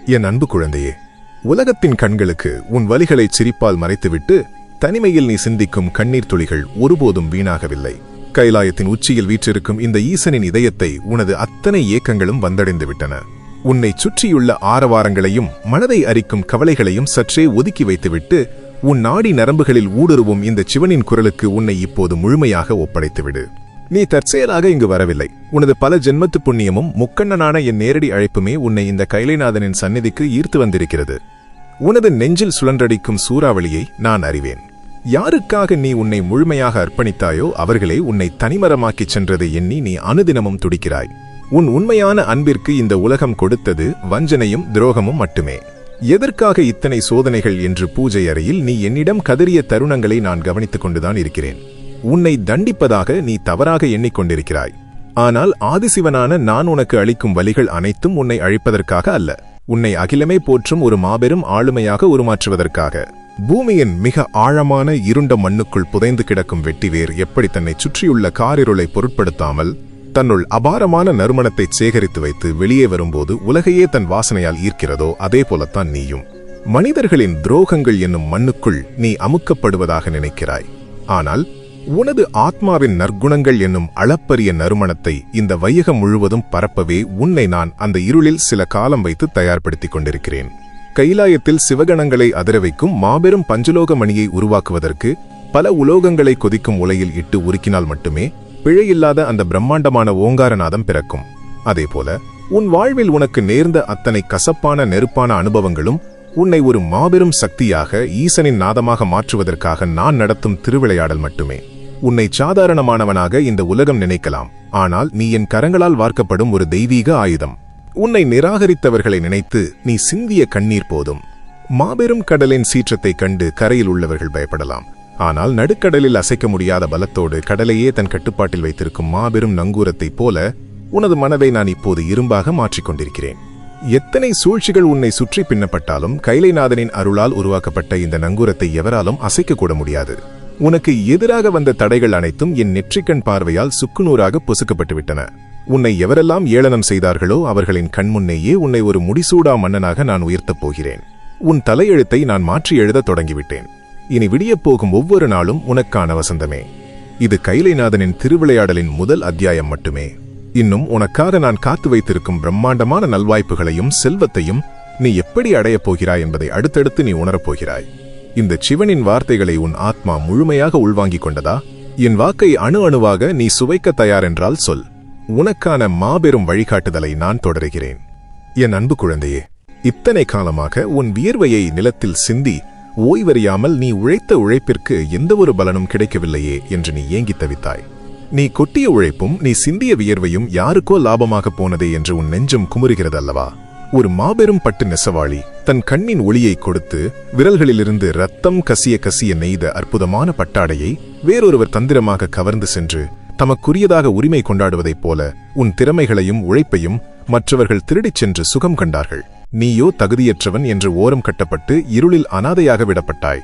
என் அன்பு குழந்தையே, உலகத்தின் கண்களுக்கு உன் வலிகளை சிரிப்பால் மறைத்துவிட்டு தனிமையில் நீ சிந்திக்கும் கண்ணீர் துளிகள் ஒருபோதும் வீணாகவில்லை. கைலாயத்தின் உச்சியில் வீற்றிருக்கும் இந்த ஈசனின் இதயத்தை உனது அத்தனை ஏக்கங்களும் வந்தடைந்து விட்டன. உன்னை சுற்றியுள்ள ஆரவாரங்களையும் மனதை அரிக்கும் கவலைகளையும் சற்றே ஒதுக்கி வைத்துவிட்டு உன் நாடி நரம்புகளில் ஊடுருவும் இந்த சிவனின் குரலுக்கு உன்னை இப்போது முழுமையாக ஒப்படைத்துவிடு. நீ தற்செயலாக இங்கு வரவில்லை. உனது பல ஜென்மத்து புண்ணியமும் முக்கண்ணனான என் நேரடி அழைப்புமே உன்னை இந்த கைலைநாதனின் சந்நிதிக்கு ஈர்த்து வந்திருக்கிறது. உனது நெஞ்சில் சுழன்றடிக்கும் சூறாவளியை நான் அறிவேன். யாருக்காக நீ உன்னை முழுமையாக அர்ப்பணித்தாயோ அவர்களே உன்னை தனிமரமாக்கிச் சென்றதை எண்ணி நீ அனுதினமும் துடிக்கிறாய். உன் உண்மையான அன்பிற்கு இந்த உலகம் கொடுத்தது வஞ்சனையும் துரோகமும் மட்டுமே. எதற்காக இத்தனை சோதனைகள் என்று பூஜை அறையில் நீ என்னிடம் கதறிய தருணங்களை நான் கவனித்துக் கொண்டுதான் இருக்கிறேன். உன்னை தண்டிப்பதாக நீ தவறாக எண்ணிக்கொண்டிருக்கிறாய். ஆனால் ஆதிசிவனான நான் உனக்கு அளிக்கும் வலிகள் அனைத்தும் உன்னை அழிப்பதற்காக அல்ல, உன்னை அகிலமே போற்றும் ஒரு மாபெரும் ஆளுமையாக உருமாற்றுவதற்காக. பூமியின் மிக ஆழமான இருண்ட மண்ணுக்குள் புதைந்து கிடக்கும் வெட்டிவேர் எப்படி தன்னை சுற்றியுள்ள காரிருளை பொருட்படுத்தாமல் தன்னுள் அபாரமான நறுமணத்தை சேகரித்து வைத்து வெளியே வரும்போது உலகையே தன் வாசனையால் ஈர்க்கிறதோ அதே போலத்தான் நீயும். மனிதர்களின் துரோகங்கள் என்னும் மண்ணுக்குள் நீ அமுக்கப்படுவதாக நினைக்கிறாய். ஆனால் உனது ஆத்மாவின் நற்குணங்கள் என்னும் அளப்பரிய நறுமணத்தை இந்த வையகம் முழுவதும் பரப்பவே உன்னை நான் அந்த இருளில் சில காலம் வைத்து தயார்படுத்திக் கொண்டிருக்கிறேன். கைலாயத்தில் சிவகணங்களை அதிர வைக்கும் மாபெரும் பஞ்சலோக மணியை உருவாக்குவதற்கு பல உலோகங்களை கொதிக்கும் உலையில் இட்டு உருக்கினால் மட்டுமே பிழையில்லாத அந்த பிரம்மாண்டமான ஓங்காரநாதம் பிறக்கும். அதேபோல உன் வாழ்வில் உனக்கு நேர்ந்த அத்தனை கசப்பான நெருப்பான அனுபவங்களும் உன்னை ஒரு மாபெரும் சக்தியாக ஈசனின் நாதமாக மாற்றுவதற்காக நான் நடத்தும் திருவிளையாடல் மட்டுமே. உன்னை சாதாரணமானவனாக இந்த உலகம் நினைக்கலாம், ஆனால் நீ என் கரங்களால் வார்க்கப்படும் ஒரு தெய்வீக ஆயுதம். உன்னை நிராகரித்தவர்களை நினைத்து நீ சிந்திய கண்ணீர் போதும். மாபெரும் கடலின் சீற்றத்தைக் கண்டு கரையில் உள்ளவர்கள் பயப்படலாம், ஆனால் நடுக்கடலில் அசைக்க முடியாத பலத்தோடு கடலையே தன் கட்டுப்பாட்டில் வைத்திருக்கும் மாபெரும் நங்கூரத்தைப் போல உனது மனதை நான் இப்போது இரும்பாக மாற்றிக்கொண்டிருக்கிறேன். எத்தனை சூழ்ச்சிகள் உன்னை சுற்றி பின்னப்பட்டாலும் கைலைநாதனின் அருளால் உருவாக்கப்பட்ட இந்த நங்கூரத்தை எவராலும் அசைக்கக்கூட முடியாது. உனக்கு எதிராக வந்த தடைகள் அனைத்தும் என் நெற்றிக்கண் பார்வையால் சுக்குநூறாக பொசுக்கப்பட்டுவிட்டன. உன்னை எவரெல்லாம் ஏளனம் செய்தார்களோ அவர்களின் கண்முன்னேயே உன்னை ஒரு முடிசூடா மன்னனாக நான் உயர்த்தப் போகிறேன். உன் தலையெழுத்தை நான் மாற்றி எழுதத் தொடங்கிவிட்டேன். இனி விடியப் போகும் ஒவ்வொரு நாளும் உனக்கான வசந்தமே. இது கைலைநாதனின் திருவிளையாடலின் முதல் அத்தியாயம் மட்டுமே. இன்னும் உனக்காக நான் காத்து வைத்திருக்கும் பிரம்மாண்டமான நல்வாய்ப்புகளையும் செல்வத்தையும் நீ எப்படி அடையப் போகிறாய் என்பதை அடுத்தடுத்து நீ உணரப்போகிறாய். இந்த சிவனின் வார்த்தைகளை உன் ஆத்மா முழுமையாக உள்வாங்கிக் கொண்டதா? என் வாக்கை அணு அணுவாக நீ சுவைக்க தயாரென்றால் சொல். உனக்கான மாபெரும் வழிகாட்டுதலை நான் தொடருகிறேன். என் அன்பு குழந்தையே, இத்தனை காலமாக உன் வியர்வையை நிலத்தில் சிந்தி ஓய்வறியாமல் நீ உழைத்த உழைப்பிற்கு எந்த ஒரு பலனும் கிடைக்கவில்லையே என்று நீ ஏங்கி தவித்தாய். நீ கொட்டிய உழைப்பும் நீ சிந்திய வியர்வையும் யாருக்கோ லாபமாக போனதே என்று உன் நெஞ்சம் குமுறுகிறது அல்லவா? ஒரு மாபெரும் பட்டு நெசவாளி தன் கண்ணின் ஒளியை கொடுத்து விரல்களிலிருந்து ரத்தம் கசிய கசிய நெய்த அற்புதமான பட்டாடையை வேறொருவர் தந்திரமாக கவர்ந்து சென்று தமக்குரியதாக உரிமை கொண்டாடுவதைப் போல உன் திறமைகளையும் உழைப்பையும் மற்றவர்கள் திருடிச் சென்று சுகம் கண்டார்கள். நீயோ தகுதியற்றவன் என்று ஓரம் கட்டப்பட்டு இருளில் அனாதையாக விடப்பட்டாய்.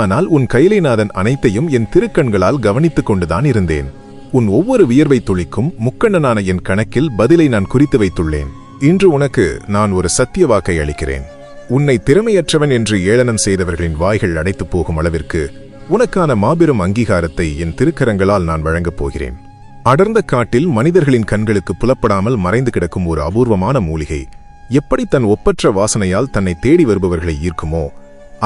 ஆனால் உன் கைலைநாதன் அனைத்தையும் என் திருக்கண்களால் கவனித்துக் கொண்டுதான் இருந்தேன். உன் ஒவ்வொரு வியர்வை துளிக்கும் முக்கண்ணனான என் கணக்கில் பதிலை நான் குறித்து வைத்துள்ளேன். இன்று உனக்கு நான் ஒரு சத்திய வாக்கை அளிக்கிறேன். உன்னை திறமையற்றவன் என்று ஏளனம் செய்தவர்களின் வாய்கள் அடைத்துப் போகும் அளவிற்கு உனக்கான மாபெரும் அங்கீகாரத்தை என் திருக்கரங்களால் நான் வழங்கப் போகிறேன். அடர்ந்த காட்டில் மனிதர்களின் கண்களுக்கு புலப்படாமல் மறைந்து கிடக்கும் ஒரு அபூர்வமான மூலிகை எப்படி தன் ஒப்பற்ற வாசனையால் தன்னை தேடி வருபவர்களை ஈர்க்குமோ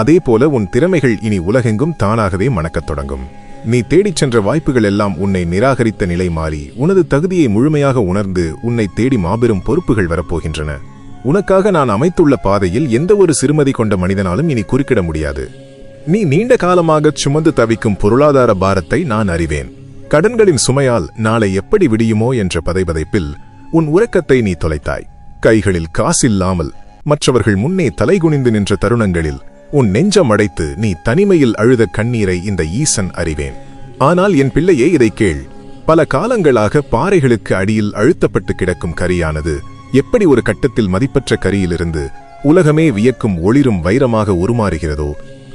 அதேபோல உன் திறமைகள் இனி உலகெங்கும் தானாகவே மணக்கத் தொடங்கும். நீ தேடிச் சென்ற வாய்ப்புகள் எல்லாம் உன்னை நிராகரித்த நிலை மாறி உனது தகுதியை முழுமையாக உணர்ந்து உன்னை தேடி மாபெரும் பொறுப்புகள் வரப்போகின்றன. உனக்காக நான் அமைத்துள்ள பாதையில் எந்த ஒரு சிறுமதி கொண்ட மனிதனாலும் இனி குறுக்கிட முடியாது. நீ நீண்ட காலமாக சுமந்து தவிக்கும் பொருளாதார பாரத்தை நான் அறிவேன். கடன்களின் சுமையால் நாளை எப்படி விடியுமோ என்ற பதைபதைப்பில் உன் உறக்கத்தை நீ தொலைத்தாய். கைகளில் காசில்லாமல் மற்றவர்கள் முன்னே தலைகுனிந்து நின்ற தருணங்களில் உன் நெஞ்சம் அடைத்து நீ தனிமையில் அழுத கண்ணீரை இந்த ஈசன் அறிவேன். ஆனால் என் பிள்ளையே, இதை கேள். பல காலங்களாக பாறைகளுக்கு அடியில் அழுத்தப்பட்டு கிடக்கும் கரியானது எப்படி ஒரு கட்டத்தில் மதிப்பற்ற கரியிலிருந்து உலகமே வியக்கும் ஒளிரும் வைரமாக உருமாறுகிறதோ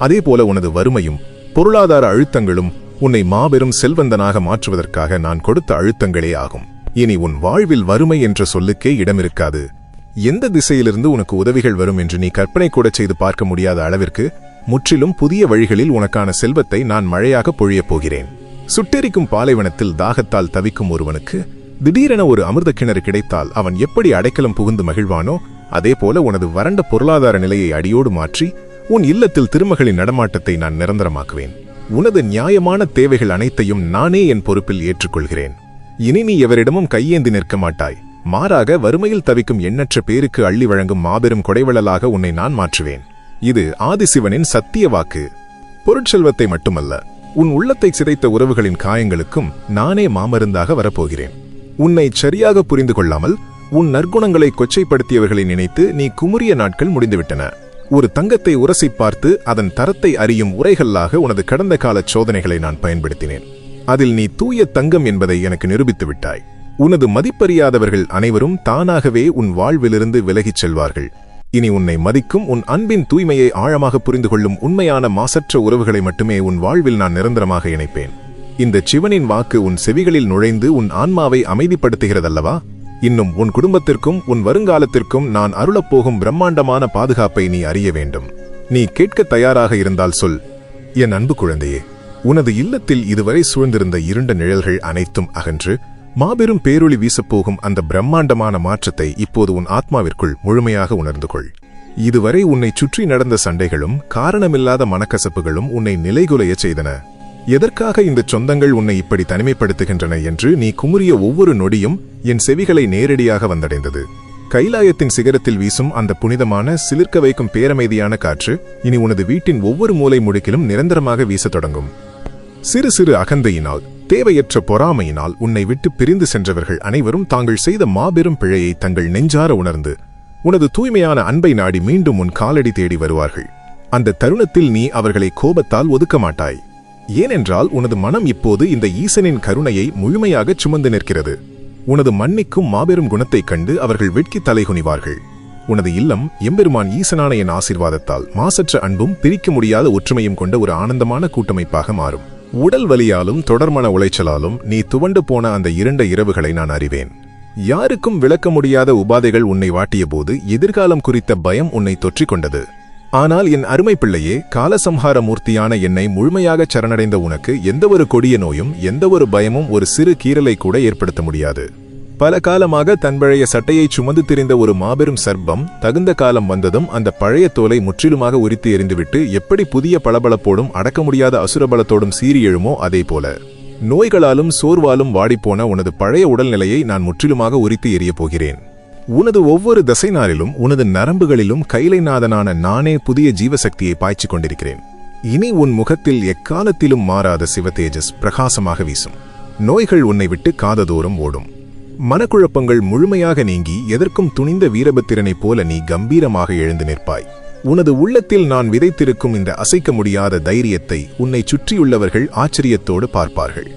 அதேபோல உனது வறுமையும் பொருளாதார அழுத்தங்களும் உன்னை மாபெரும் செல்வந்தனாக மாற்றுவதற்காக நான் கொடுத்த அழுத்தங்களே ஆகும். இனி உன் வாழ்வில் வறுமை என்ற சொல்லுக்கே இடமிருக்காது. எந்த திசையிலிருந்து உனக்கு உதவிகள் வரும் என்று நீ கற்பனை கூட செய்து பார்க்க முடியாத அளவிற்கு முற்றிலும் புதிய வழிகளில் உனக்கான செல்வத்தை நான் மழையாக பொழியப் போகிறேன். சுட்டெரிக்கும் பாலைவனத்தில் தாகத்தால் தவிக்கும் ஒருவனுக்கு திடீரென ஒரு அமிர்த கிணறு கிடைத்தால் அவன் எப்படி அடைக்கலம் புகுந்து மகிழ்வானோ, அதேபோல உனது வறண்ட பொருளாதார நிலையை அடியோடு மாற்றி உன் இல்லத்தில் திருமகளின் நடமாட்டத்தை நான் நிரந்தரமாக்குவேன். உனது நியாயமான தேவைகள் அனைத்தையும் நானே என் பொறுப்பில் ஏற்றுக்கொள்கிறேன். இனி நீ எவரிடமும் கையேந்தி நிற்க மாட்டாய். மாறாக வறுமையில் தவிக்கும் எண்ணற்ற பேருக்கு அள்ளி வழங்கும் மாபெரும் கொடைவளலாக உன்னை நான் மாற்றுவேன். இது ஆதிசிவனின் சத்திய வாக்கு. பொருட்செல்வத்தை மட்டுமல்ல, உன் உள்ளத்தை சிதைத்த உறவுகளின் காயங்களுக்கும் நானே மாமருந்தாக வரப்போகிறேன். உன்னை சரியாக புரிந்து கொள்ளாமல் உன் நற்குணங்களை கொச்சைப்படுத்தியவர்களை நினைத்து நீ குமுறிய நாட்கள் முடிந்துவிட்டன. ஒரு தங்கத்தை உரசி பார்த்து அதன் தரத்தை அறியும் உரைகளாக உனது கடந்த கால சோதனைகளை நான் பயன்படுத்தினேன். அதில் நீ தூய தங்கம் என்பதை எனக்கு நிரூபித்து விட்டாய். உனது மதிப்பறியாதவர்கள் அனைவரும் தானாகவே உன் வாழ்விலிருந்து விலகிச் செல்வார்கள். இனி உன்னை மதிக்கும், உன் அன்பின் தூய்மையை ஆழமாக புரிந்து கொள்ளும் உண்மையான மாசற்ற உறவுகளை மட்டுமே உன் வாழ்வில் நான் நிரந்தரமாக இணைப்பேன். இந்த சிவனின் வாக்கு உன் செவிகளில் நுழைந்து உன் ஆன்மாவை அமைதிப்படுத்துகிறதல்லவா? இன்னும் உன் குடும்பத்திற்கும் உன் வருங்காலத்திற்கும் நான் அருளப்போகும் பிரம்மாண்டமான பாதுகாப்பை நீ அறிய வேண்டும். நீ கேட்க தயாராக இருந்தால் சொல். என் அன்பு குழந்தையே, உனது இல்லத்தில் இதுவரை சூழ்ந்திருந்த இருண்ட நிழல்கள் அனைத்தும் அகன்று மாபெரும் பேரொளி வீசப்போகும் அந்த பிரம்மாண்டமான மாற்றத்தை இப்போது உன் ஆத்மாவிற்குள் முழுமையாக உணர்ந்து கொள். இதுவரை உன்னை சுற்றி நடந்த சண்டைகளும் காரணமில்லாத மனக்கசப்புகளும் உன்னை நிலைகுலைய செய்தன. எதற்காக இந்த சொந்தங்கள் உன்னை இப்படி தனிமைப்படுத்துகின்றன என்று நீ குமுறிய ஒவ்வொரு நொடியும் என் செவிகளை நேரடியாக வந்தடைந்தது. கைலாயத்தின் சிகரத்தில் வீசும் அந்த புனிதமான சிலிர்க்க வைக்கும் பேரமைதியான காற்று இனி உனது வீட்டின் ஒவ்வொரு மூலை முடுக்கிலும் நிரந்தரமாக வீசத் தொடங்கும். சிறு சிறு அகந்தையினால், தேவையற்ற பொறாமையினால் உன்னை விட்டு பிரிந்து சென்றவர்கள் அனைவரும் தாங்கள் செய்த மாபெரும் பிழையை தங்கள் நெஞ்சார உணர்ந்து உனது தூய்மையான அன்பை நாடி மீண்டும் உன் காலடி தேடி வருவார்கள். அந்த தருணத்தில் நீ அவர்களை கோபத்தால் ஒதுக்க மாட்டாய். ஏனென்றால் உனது மனம் இப்போது இந்த ஈசனின் கருணையை முழுமையாக சுமந்து நிற்கிறது. உனது மன்னிக்கும் மாபெரும் குணத்தைக் கண்டு அவர்கள் வெட்கி தலைகுனிவார்கள். உனது இல்லம் எம்பெருமான் ஈசனான என் ஆசீர்வாதத்தால் மாசற்ற அன்பும் பிரிக்க முடியாத ஒற்றுமையும் கொண்ட ஒரு ஆனந்தமான கூட்டமைப்பாக மாறும். உடல் வலியாலும் தொடர்மன உளைச்சலாலும் நீ துவண்டு போன அந்த இருண்ட இரவுகளை நான் அறிவேன். யாருக்கும் விளக்க முடியாத உபாதைகள் உன்னை வாட்டிய போது எதிர்காலம் குறித்த பயம் உன்னை தொற்றிக் கொண்டது. ஆனால் என் அருமை பிள்ளையே, காலசம்ஹார மூர்த்தியான என்னை முழுமையாக சரணடைந்த உனக்கு எந்தவொரு கொடிய நோயும் எந்தவொரு பயமும் ஒரு சிறு கீறலை கூட ஏற்படுத்த முடியாது. பல காலமாக தன் பழைய சட்டையை சுமந்து திரிந்த ஒரு மாபெரும் சர்ப்பம் தகுந்த காலம் வந்ததும் அந்த பழைய தோலை முற்றிலுமாக உரித்து எறிந்துவிட்டு எப்படி புதிய பளபளப்போடும் அடக்க முடியாத அசுரபலத்தோடும் சீறி எழுமோ அதே போல நோய்களாலும் சோர்வாலும் வாடிப்போன உனது பழைய உடல்நிலையை நான் முற்றிலுமாக உரித்து எறியப் போகிறேன். உனது ஒவ்வொரு தசைநாரிலும் உனது நரம்புகளிலும் கைலைநாதனான நானே புதிய ஜீவசக்தியை பாய்ச்சிக் கொண்டிருக்கிறேன். இனி உன் முகத்தில் எக்காலத்திலும் மாறாத சிவதேஜஸ் பிரகாசமாக வீசும். நோய்கள் உன்னை விட்டு காததோறும் ஓடும். மனக்குழப்பங்கள் முழுமையாக நீங்கி எதற்கும் துணிந்த வீரபத்திரனைப் போல நீ கம்பீரமாக எழுந்து நிற்பாய். உனது உள்ளத்தில் நான் விதைத்திருக்கும் இந்த அசைக்க முடியாத தைரியத்தை உன்னை சுற்றியுள்ளவர்கள் ஆச்சரியத்தோடு பார்ப்பார்கள்.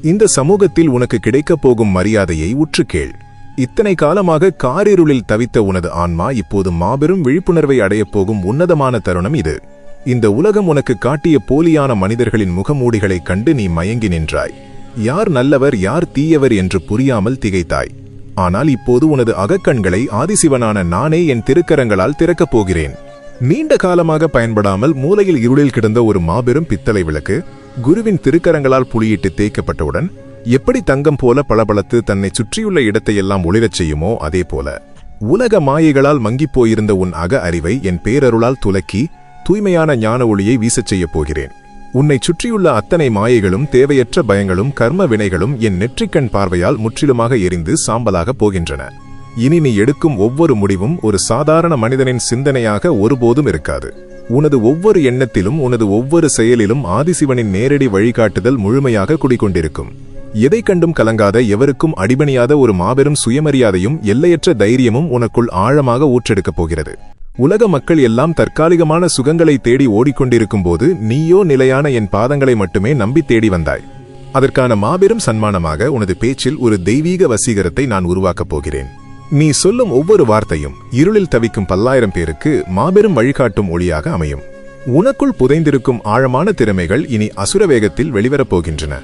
இந்த சமூகத்தில் உனக்கு கிடைக்கப் போகும் மரியாதையை உற்று கேள். இத்தனை காலமாக காரிருளில் தவித்த உனது ஆன்மா இப்போது மாபெரும் விழிப்புணர்வை அடையப் போகும் உன்னதமான தருணம் இது. இந்த உலகம் உனக்கு காட்டிய போலியான மனிதர்களின் முகமூடிகளைக் கண்டு நீ மயங்கி நின்றாய். யார் நல்லவர் யார் தீயவர் என்று புரியாமல் திகைத்தாய். ஆனால் இப்போது உனது அகக்கண்களை ஆதிசிவனான நானே என் திருக்கரங்களால் திறக்கப் போகிறேன். நீண்ட காலமாக பயன்படாமல் மூலையில் இருளில் கிடந்த ஒரு மாபெரும் பித்தளை விளக்கு குருவின் திருக்கரங்களால் புளியிட்டு தேய்க்கப்பட்டவுடன் எப்படி தங்கம் போல பளபளத்து தன்னை சுற்றியுள்ள இடத்தையெல்லாம் ஒளிரச் செய்யுமோ அதே போல உலக மாயைகளால் மங்கிப் போயிருந்த உன் அக அறிவை என் பேரருளால் துலக்கி தூய்மையான ஞான ஒளியை வீசச் செய்யப் போகிறேன். உன்னை சுற்றியுள்ள அத்தனை மாயைகளும் தேவையற்ற பயங்களும் கர்ம வினைகளும் என் நெற்றிக்கண் பார்வையால் முற்றிலுமாக எரிந்து சாம்பலாகப் போகின்றன. இனி நீ எடுக்கும் ஒவ்வொரு முடிவும் ஒரு சாதாரண மனிதனின் சிந்தனையாக ஒருபோதும் இருக்காது. உனது ஒவ்வொரு எண்ணத்திலும் உனது ஒவ்வொரு செயலிலும் ஆதிசிவனின் நேரடி வழிகாட்டுதல் முழுமையாக குடிக்கொண்டிருக்கும். எதை கண்டும் கலங்காத, எவருக்கும் அடிபணியாத ஒரு மாபெரும் சுயமரியாதையும் எல்லையற்ற தைரியமும் உனக்குள் ஆழமாக ஊற்றெடுக்கப் போகிறது. உலக மக்கள் எல்லாம் தற்காலிகமான சுகங்களை தேடி ஓடிக்கொண்டிருக்கும் போது நீயோ நிலையான என் பாதங்களை மட்டுமே நம்பி தேடி வந்தாய். அதற்கான மாபெரும் சன்மானமாக உனது பேச்சில் ஒரு தெய்வீக வசீகரத்தை நான் உருவாக்கப் போகிறேன். நீ சொல்லும் ஒவ்வொரு வார்த்தையும் இருளில் தவிக்கும் பல்லாயிரம் பேருக்கு மாபெரும் வழிகாட்டும் ஒளியாக அமையும். உனக்குள் புதைந்திருக்கும் ஆழமான திறமைகள் இனி அசுர வேகத்தில் வெளிவரப் போகின்றன.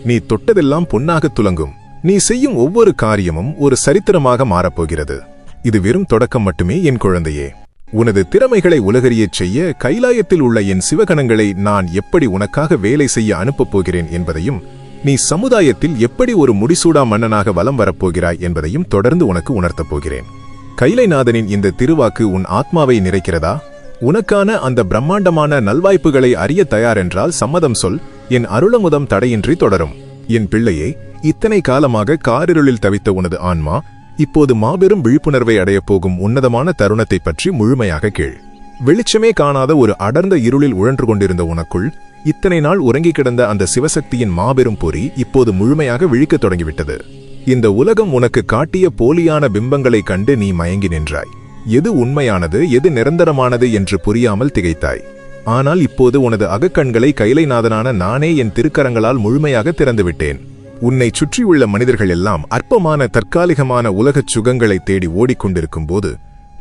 நீ தொட்டதெல்லாம் பொன்னாக துலங்கும். நீ செய்யும் ஒவ்வொரு காரியமும் ஒரு சரித்திரமாக மாறப்போகிறது. இது வெறும் தொடக்கம் மட்டுமே என் குழந்தையே. உனது திறமைகளை உலகறியச் செய்ய கைலாயத்தில் உள்ள என் சிவகணங்களை நான் எப்படி உனக்காக வேலை செய்ய அனுப்பப் போகிறேன் என்பதையும், நீ சமுதாயத்தில் எப்படி ஒரு முடிசூடா மன்னனாக வலம் வரப்போகிறாய் என்பதையும் தொடர்ந்து உனக்கு உணர்த்தப் போகிறேன். கைலைநாதனின் இந்த திருவாக்கு உன் ஆத்மாவை நிறைக்கிறதா? உனக்கான அந்த பிரம்மாண்டமான நல்வாய்ப்புகளை அறிய தயாரென்றால் சம்மதம் சொல். என் அருளமுதம் தடையின்றி தொடரும். என் பிள்ளையே, இத்தனை காலமாக காரிருளில் தவித்த உனது ஆன்மா இப்போது மாபெரும் விழிப்புணர்வை அடையப் போகும் உன்னதமான தருணத்தை பற்றி முழுமையாக கேள். வெளிச்சமே காணாத ஒரு அடர்ந்த இருளில் உழன்று கொண்டிருந்த உனக்குள் இத்தனை நாள் உறங்கிக் கிடந்த அந்த சிவசக்தியின் மாபெரும் பொறி இப்போது முழுமையாக விழிக்கத் தொடங்கிவிட்டது. இந்த உலகம் உனக்கு காட்டிய போலியான பிம்பங்களைக் கண்டு நீ மயங்கி நின்றாய். எது உண்மையானது, எது நிரந்தரமானது என்று புரியாமல் திகைத்தாய். ஆனால் இப்போது உனது அகக்கண்களை கைலைநாதனான நானே என் திருக்கரங்களால் முழுமையாக திறந்துவிட்டேன். உன்னை சுற்றியுள்ள மனிதர்கள் எல்லாம் அற்பமான தற்காலிகமான உலகச் சுகங்களை தேடி ஓடிக்கொண்டிருக்கும் போது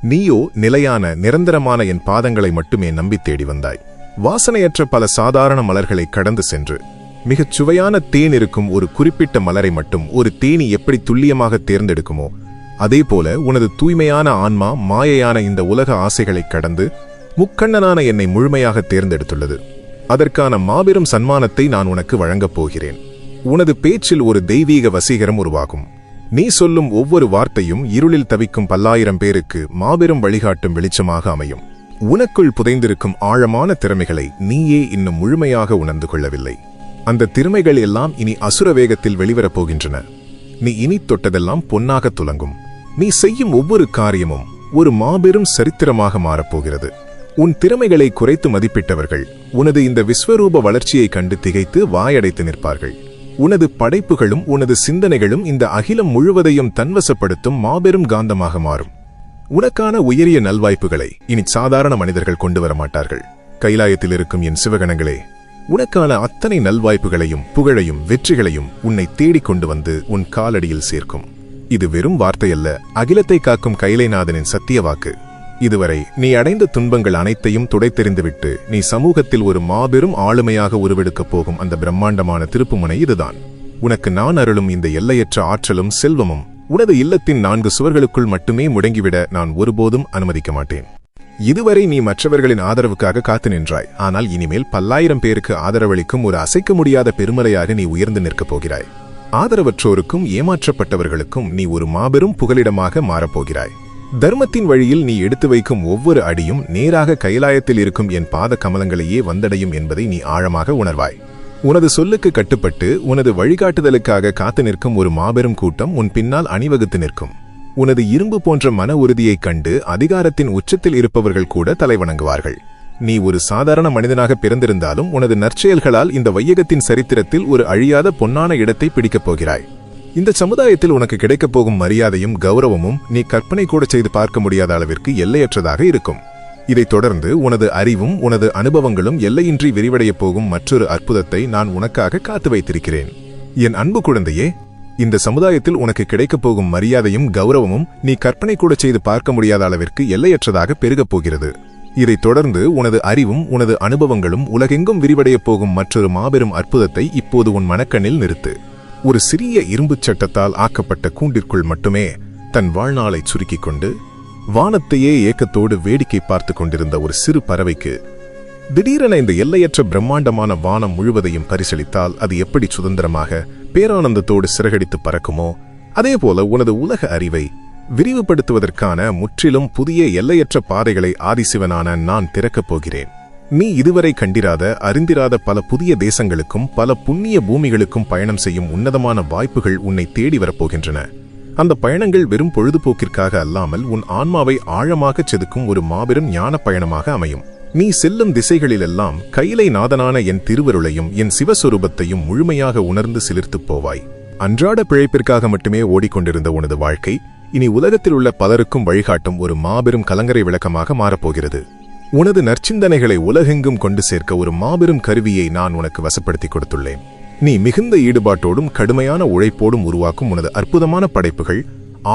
நீயோ நிலையான நிரந்தரமான என் பாதங்களை மட்டுமே நம்பித் தேடி வந்தாய். வாசனையற்ற பல சாதாரண மலர்களை கடந்து சென்று மிகச் சுவையான தேன் இருக்கும் ஒரு குறிப்பிட்ட மலரை மட்டும் ஒரு தேனி எப்படி துல்லியமாக தேர்ந்தெடுக்குமோ, அதேபோல உனது தூய்மையான ஆன்மா மாயையான இந்த உலக ஆசைகளை கடந்து முக்கண்ணனான என்னை முழுமையாக தேர்ந்தெடுத்துள்ளது. அதற்கான மாபெரும் சன்மானத்தை நான் உனக்கு வழங்கப் போகிறேன். உனது பேச்சில் ஒரு தெய்வீக வசீகரம் உருவாகும். நீ சொல்லும் ஒவ்வொரு வார்த்தையும் இருளில் தவிக்கும் பல்லாயிரம் பேருக்கு மாபெரும் வழிகாட்டும் வெளிச்சமாக அமையும். உனக்குள் புதைந்திருக்கும் ஆழமான திறமைகளை நீயே இன்னும் முழுமையாக உணர்ந்து கொள்ளவில்லை. அந்த திறமைகள் எல்லாம் இனி அசுர வேகத்தில் வெளிவரப் போகின்றன. நீ இனி தொட்டதெல்லாம் பொன்னாக துலங்கும். நீ செய்யும் ஒவ்வொரு காரியமும் ஒரு மாபெரும் சரித்திரமாக மாறப்போகிறது. உன் திறமைகளை குறைத்து மதிப்பிட்டவர்கள் உனது இந்த விஸ்வரூப வளர்ச்சியைக் கண்டு திகைத்து வாயடைத்து நிற்பார்கள். உனது படைப்புகளும் உனது சிந்தனைகளும் இந்த அகிலம் முழுவதையும் தன்வசப்படுத்தும் மாபெரும் காந்தமாக மாறும். உனக்கான உயரிய நல்வாய்ப்புகளை இனி சாதாரண மனிதர்கள் கொண்டு வர மாட்டார்கள். கைலாயத்தில் இருக்கும் என் சிவகணங்களே, உனக்கான அத்தனை நல்வாய்ப்புகளையும் புகழையும் வெற்றிகளையும் உன்னை தேடிக் கொண்டு வந்து உன் காலடியில் சேர்க்கும். இது வெறும் வார்த்தையல்ல, அகிலத்தை காக்கும் கைலைநாதனின் சத்திய வாக்கு. இதுவரை நீ அடைந்த துன்பங்கள் அனைத்தையும் துடைத்தெறிந்துவிட்டு நீ சமூகத்தில் ஒரு மாபெரும் ஆளுமையாக உருவெடுக்கப் போகும் அந்த பிரம்மாண்டமான திருப்புமுனை இதுதான். உனக்கு நான் அருளும் இந்த எல்லையற்ற ஆற்றலும் செல்வமும் உனது இல்லத்தின் 4 சுவர்களுக்குள் மட்டுமே முடங்கிவிட நான் ஒருபோதும் அனுமதிக்க மாட்டேன். இதுவரை நீ மற்றவர்களின் ஆதரவுக்காக காத்து நின்றாய். ஆனால் இனிமேல் பல்லாயிரம் பேருக்கு ஆதரவளிக்கும் ஒரு அசைக்க முடியாத பெருமலையாக நீ உயர்ந்து நிற்கப் போகிறாய். ஆதரவற்றோருக்கும் ஏமாற்றப்பட்டவர்களுக்கும் நீ ஒரு மாபெரும் புகலிடமாக மாறப்போகிறாய். தர்மத்தின் வழியில் நீ எடுத்து வைக்கும் ஒவ்வொரு அடியும் நேராக கைலாயத்தில் இருக்கும் என் பாத கமலங்களையே வந்தடையும் என்பதை நீ ஆழமாக உணர்வாய். உனது சொல்லுக்கு கட்டுப்பட்டு உனது வழிகாட்டுதலுக்காக காத்து நிற்கும் ஒரு மாபெரும் கூட்டம் உன் பின்னால் அணிவகுத்து நிற்கும். உனது இரும்பு போன்ற மன உறுதியைக் கண்டு அதிகாரத்தின் உச்சத்தில் இருப்பவர்கள் கூட தலைவணங்குவார்கள். நீ ஒரு சாதாரண மனிதனாக பிறந்திருந்தாலும் உனது நற்செயல்களால் இந்த வையகத்தின் சரித்திரத்தில் ஒரு அழியாத பொன்னான இடத்தை பிடிக்கப் போகிறாய். இந்த சமுதாயத்தில் உனக்கு கிடைக்கப் போகும் மரியாதையும் கௌரவமும் நீ கற்பனை கூட செய்து பார்க்க முடியாத அளவிற்கு எல்லையற்றதாக இருக்கும். இதைத் தொடர்ந்து உனது அறிவும் உனது அனுபவங்களும் எல்லையின்றி விரிவடையப் போகும் மற்றொரு அற்புதத்தை நான் உனக்காக காத்து வைத்திருக்கிறேன். என் அன்பு குழந்தையே, இந்த சமுதாயத்தில் உனக்கு கிடைக்கப் போகும் மரியாதையும் கௌரவமும் நீ கற்பனை கூட செய்து பார்க்க முடியாத அளவிற்கு எல்லையற்றதாக பெருகப் போகிறது. இதைத் தொடர்ந்து உனது அறிவும் உனது அனுபவங்களும் உலகெங்கும் விரிவடையப் போகும் மற்றொரு மாபெரும் அற்புதத்தை இப்போது உன் மனக்கண்ணில் நிறுத்து. ஒரு சிறிய இரும்புச் சட்டத்தால் ஆக்கப்பட்ட கூண்டிற்குள் மட்டுமே தன் வாழ்நாளை சுருக்கிக் கொண்டு வானத்தையே ஏக்கத்தோடு வேடிக்கை பார்த்து கொண்டிருந்த ஒரு சிறு பறவைக்கு திடீரென இந்த எல்லையற்ற பிரம்மாண்டமான வானம் முழுவதையும் பரிசளித்தால் அது எப்படி சுதந்திரமாக பேரானந்தத்தோடு சிறகடித்து பறக்குமோ, அதேபோல உனது உலக அறிவை விரிவுபடுத்துவதற்கான முற்றிலும் புதிய எல்லையற்ற பாதைகளை ஆதிசிவனான நான் திறக்கப் போகிறேன். நீ இதுவரை கண்டிராத அறிந்திராத பல புதிய தேசங்களுக்கும் பல புண்ணிய பூமிகளுக்கும் பயணம் செய்யும் உன்னதமான வாய்ப்புகள் உன்னை தேடி வரப்போகின்றன. அந்த பயணங்கள் வெறும் பொழுதுபோக்கிற்காக அல்லாமல் உன் ஆன்மாவை ஆழமாகச் செதுக்கும் ஒரு மாபெரும் ஞான பயணமாக அமையும். நீ செல்லும் திசைகளிலெல்லாம் கைலைநாதனான என் திருவருளையும் என் சிவஸ்வரூபத்தையும் முழுமையாக உணர்ந்து சிலிர்த்துப் போவாய். அன்றாட பிழைப்பிற்காக மட்டுமே ஓடிக்கொண்டிருந்த உனது வாழ்க்கை இனி உலகத்தில் உள்ள பலருக்கும் வழிகாட்டும் ஒரு மாபெரும் கலங்கரை விளக்கமாக மாறப்போகிறது. உனது நற்சிந்தனைகளை உலகெங்கும் கொண்டு சேர்க்க ஒரு மாபெரும் கருவியை நான் உனக்கு வசப்படுத்தி கொடுத்துள்ளேன். நீ மிகுந்த ஈடுபாட்டோடும் கடுமையான உழைப்போடும் உருவாக்கும் உனது அற்புதமான படைப்புகள்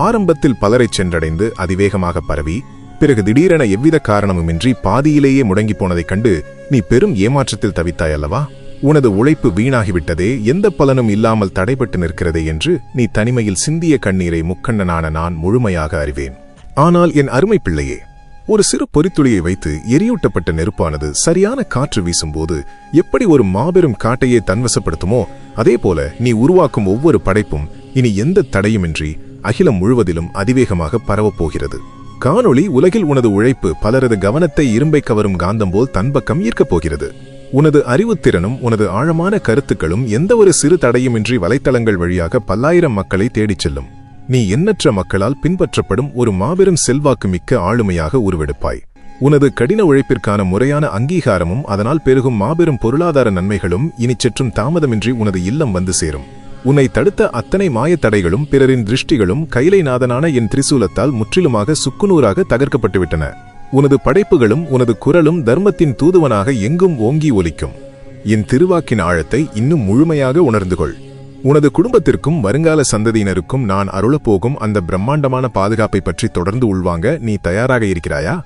ஆரம்பத்தில் பலரைச் சென்றடைந்து அதிவேகமாக பரவி பிறகு திடீரென எவ்வித காரணமுமின்றி பாதியிலேயே முடங்கி போனதைக் கண்டு நீ பெரும் ஏமாற்றத்தில் தவித்தாய் அல்லவா? உனது உழைப்பு வீணாகிவிட்டதே, எந்த பலனும் இல்லாமல் தடைபட்டு நிற்கிறதே என்று நீ தனிமையில் சிந்திய கண்ணீரை முக்கண்ணனான நான் முழுமையாக அறிவேன். ஆனால் என் அருமை பிள்ளையே, ஒரு சிறு பொறித்துளியை வைத்து எரியூட்டப்பட்ட நெருப்பானது சரியான காற்று வீசும்போது எப்படி ஒரு மாபெரும் காட்டையே தன்வசப்படுத்துமோ, அதேபோல நீ உருவாக்கும் ஒவ்வொரு படைப்பும் இனி எந்த தடையுமின்றி அகிலம் முழுவதிலும் அதிவேகமாக பரவப்போகிறது. காணொளி உலகில் உனது உழைப்பு பலரது கவனத்தை இரும்பை கவரும் காந்தம் போல் தன்பக்கம் ஈர்க்கப் போகிறது. உனது அறிவுத்திறனும் உனது ஆழமான கருத்துக்களும் எந்த ஒரு சிறு தடையுமின்றி வலைத்தளங்கள் வழியாக பல்லாயிரம் மக்களை தேடிச் செல்லும். நீ எண்ணற்ற மக்களால் பின்பற்றப்படும் ஒரு மாபெரும் செல்வாக்கு மிக்க ஆளுமையாக உருவெடுப்பாய். உனது கடின உழைப்பிற்கான முறையான அங்கீகாரமும் அதனால் பெருகும் மாபெரும் பொருளாதார நன்மைகளும் இனி சற்றும் தாமதமின்றி உனது இல்லம் வந்து சேரும். உன்னை தடுத்த அத்தனை மாயத்தடைகளும் பிறரின் திருஷ்டிகளும் கைலைநாதனான என் திரிசூலத்தால் முற்றிலுமாக சுக்குநூறாக தகர்க்கப்பட்டுவிட்டன. உனது படைப்புகளும் உனது குரலும் தர்மத்தின் தூதுவனாக எங்கும் ஓங்கி ஒலிக்கும். என் திருவாக்கின் ஆழத்தை இன்னும் முழுமையாக உணர்ந்து கொள். உனது குடும்பத்திற்கும் வருங்கால சந்ததியினருக்கும் நான் அருளப்போகும் அந்த பிரம்மாண்டமான பாதுகாப்பை பற்றி தொடர்ந்து உள்வாங்க நீ தயாராக இருக்கிறாயா?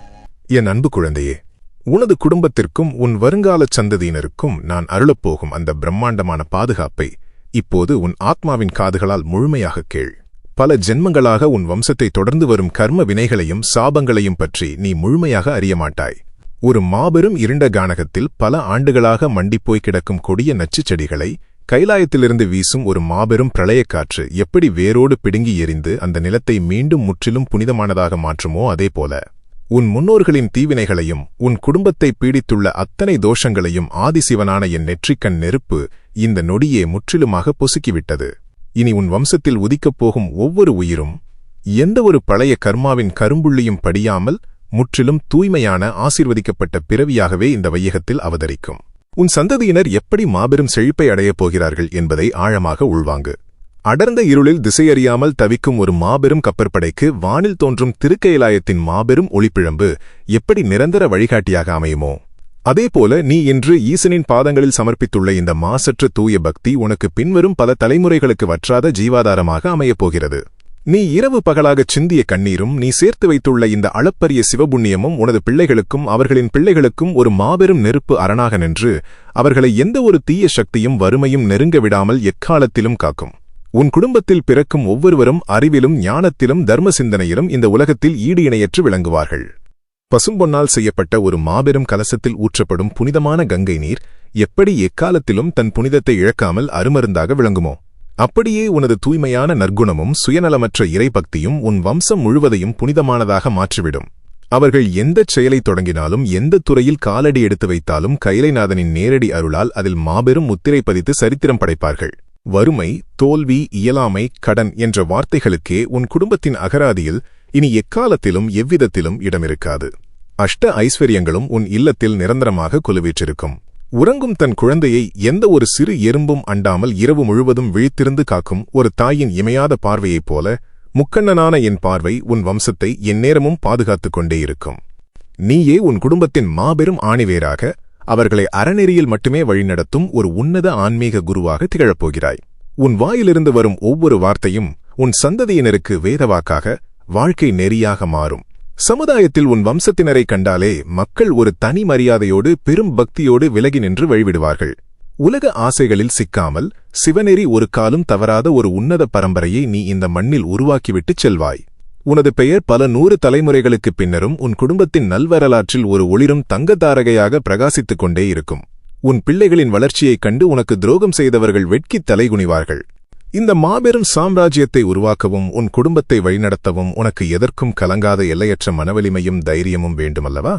என் அன்பு குழந்தையே, உனது குடும்பத்திற்கும் உன் வருங்கால சந்ததியினருக்கும் நான் அருளப்போகும் அந்த பிரம்மாண்டமான பாதுகாப்பை இப்போது உன் ஆத்மாவின் காதுகளால் முழுமையாக கேள். பல ஜென்மங்களாக உன் வம்சத்தை தொடர்ந்து வரும் கர்ம வினைகளையும் சாபங்களையும் பற்றி நீ முழுமையாக அறியமாட்டாய். ஒரு மாபெரும் இருண்ட கானகத்தில் பல ஆண்டுகளாக மண்டிப்போய் கிடக்கும் கொடிய நச்சுச் செடிகளை கைலாயத்திலிருந்து வீசும் ஒரு மாபெரும் பிரளயக்காற்று எப்படி வேரோடு பிடுங்கி எறிந்து அந்த நிலத்தை மீண்டும் முற்றிலும் புனிதமானதாக மாற்றுமோ, அதேபோல உன் முன்னோர்களின் தீவினைகளையும் உன் குடும்பத்தை பீடித்துள்ள அத்தனை தோஷங்களையும் ஆதிசிவனான என் நெற்றிக்கண் நெருப்பு இந்த நொடியே முற்றிலுமாக பொசுக்கிவிட்டது. இனி உன் வம்சத்தில் உதிக்கப் போகும் ஒவ்வொரு உயிரும் எந்த ஒரு பழைய கர்மாவின் கரும்புள்ளியும் படியாமல் முற்றிலும் தூய்மையான ஆசீர்வதிக்கப்பட்ட பிறவியாகவே இந்த வையகத்தில் அவதரிக்கும். உன் சந்ததியினர் எப்படி மாபெரும் செழிப்பை அடையப் போகிறார்கள் என்பதை ஆழமாக உள்வாங்கு. அடர்ந்த இருளில் திசையறியாமல் தவிக்கும் ஒரு மாபெரும் கப்பற்படைக்கு வானில் தோன்றும் திருக்கைலாயத்தின் மாபெரும் ஒளிப்பிழம்பு எப்படி நிரந்தர வழிகாட்டியாக அமையுமோ, அதேபோல நீ இன்று ஈசனின் பாதங்களில் சமர்ப்பித்துள்ள இந்த மாசற்ற தூய பக்தி உனக்கு பின்வரும் பல தலைமுறைகளுக்கு வற்றாத ஜீவாதாரமாக அமையப்போகிறது. நீ இரவு பகலாகச் சிந்திய கண்ணீரும் நீ சேர்த்து வைத்துள்ள இந்த அளப்பரிய சிவபுண்ணியமும் உனது பிள்ளைகளுக்கும் அவர்களின் பிள்ளைகளுக்கும் ஒரு மாபெரும் நெருப்பு அரணாக நின்று அவர்களை எந்த ஒரு தீய சக்தியும் வறுமையும் நெருங்க விடாமல் எக்காலத்திலும் காக்கும். உன் குடும்பத்தில் பிறக்கும் ஒவ்வொருவரும் அறிவிலும் ஞானத்திலும் தர்ம சிந்தனையிலும் இந்த உலகத்தில் ஈடு இணையற்று விளங்குவார்கள். பசும்பொன்னால் செய்யப்பட்ட ஒரு மாபெரும் கலசத்தில் ஊற்றப்படும் புனிதமான கங்கை நீர் எப்படி எக்காலத்திலும் தன் புனிதத்தை இழக்காமல் அருமருந்தாக விளங்குமோ, அப்படியே உனது தூய்மையான நற்குணமும் சுயநலமற்ற இறைபக்தியும் உன் வம்சம் முழுவதையும் புனிதமானதாக மாற்றிவிடும். அவர்கள் எந்தச் செயலை தொடங்கினாலும் எந்த துறையில் காலடி எடுத்து வைத்தாலும் கைலைநாதனின் நேரடி அருளால் அதில் மாபெரும் முத்திரை பதித்து சரித்திரம் படைப்பார்கள். வறுமை, தோல்வி, இயலாமை, கடன் என்ற வார்த்தைகளுக்கே உன் குடும்பத்தின் அகராதியில் இனி எக்காலத்திலும் எவ்விதத்திலும் இடமிருக்காது. அஷ்ட ஐஸ்வர்யங்களும் உன் இல்லத்தில் நிரந்தரமாக குலுவீற்றிருக்கும். உறங்கும் தன் குழந்தையை எந்த ஒரு சிறு எறும்பும் அண்டாமல் இரவு முழுவதும் விழித்திருந்து காக்கும் ஒரு தாயின் இமையாத பார்வையைப் போல முக்கண்ணனான என் பார்வை உன் வம்சத்தை எந்நேரமும் பாதுகாத்துக் கொண்டே இருக்கும். நீயே உன் குடும்பத்தின் மாபெரும் ஆணிவேராக அவர்களை அறநெறியில் மட்டுமே வழிநடத்தும் ஒரு உன்னத ஆன்மீக குருவாக திகழப்போகிறாய். உன் வாயிலிருந்து வரும் ஒவ்வொரு வார்த்தையும் உன் சந்ததியினருக்கு வேதவாக்காக வாழ்க்கை நெறியாக மாறும். சமுதாயத்தில் உன் வம்சத்தினரை கண்டாலே மக்கள் ஒரு தனி மரியாதையோடு பெரும் பக்தியோடு விலகி நின்று வழிவிடுவார்கள். உலக ஆசைகளில் சிக்காமல் சிவநெறி ஒரு காலும் தவறாத ஒரு உன்னத பரம்பரையை நீ இந்த மண்ணில் உருவாக்கிவிட்டுச் செல்வாய். உனது பெயர் பல 100 தலைமுறைகளுக்குப் பின்னரும் உன் குடும்பத்தின் நல்வரலாற்றில் ஒரு ஒளிரும் தங்கத்தாரகையாக பிரகாசித்துக் கொண்டே இருக்கும். உன் பிள்ளைகளின் வளர்ச்சியைக் கண்டு உனக்கு துரோகம் செய்தவர்கள் வெட்கித் தலைகுனிவார்கள். இந்த மாபெரும் சாம்ராஜ்யத்தை உருவாக்கவும் உன் குடும்பத்தை வழிநடத்தவும் உனக்கு எதற்கும் கலங்காத எல்லையற்ற மனவலிமையும் தைரியமும் வேண்டுமல்லவா?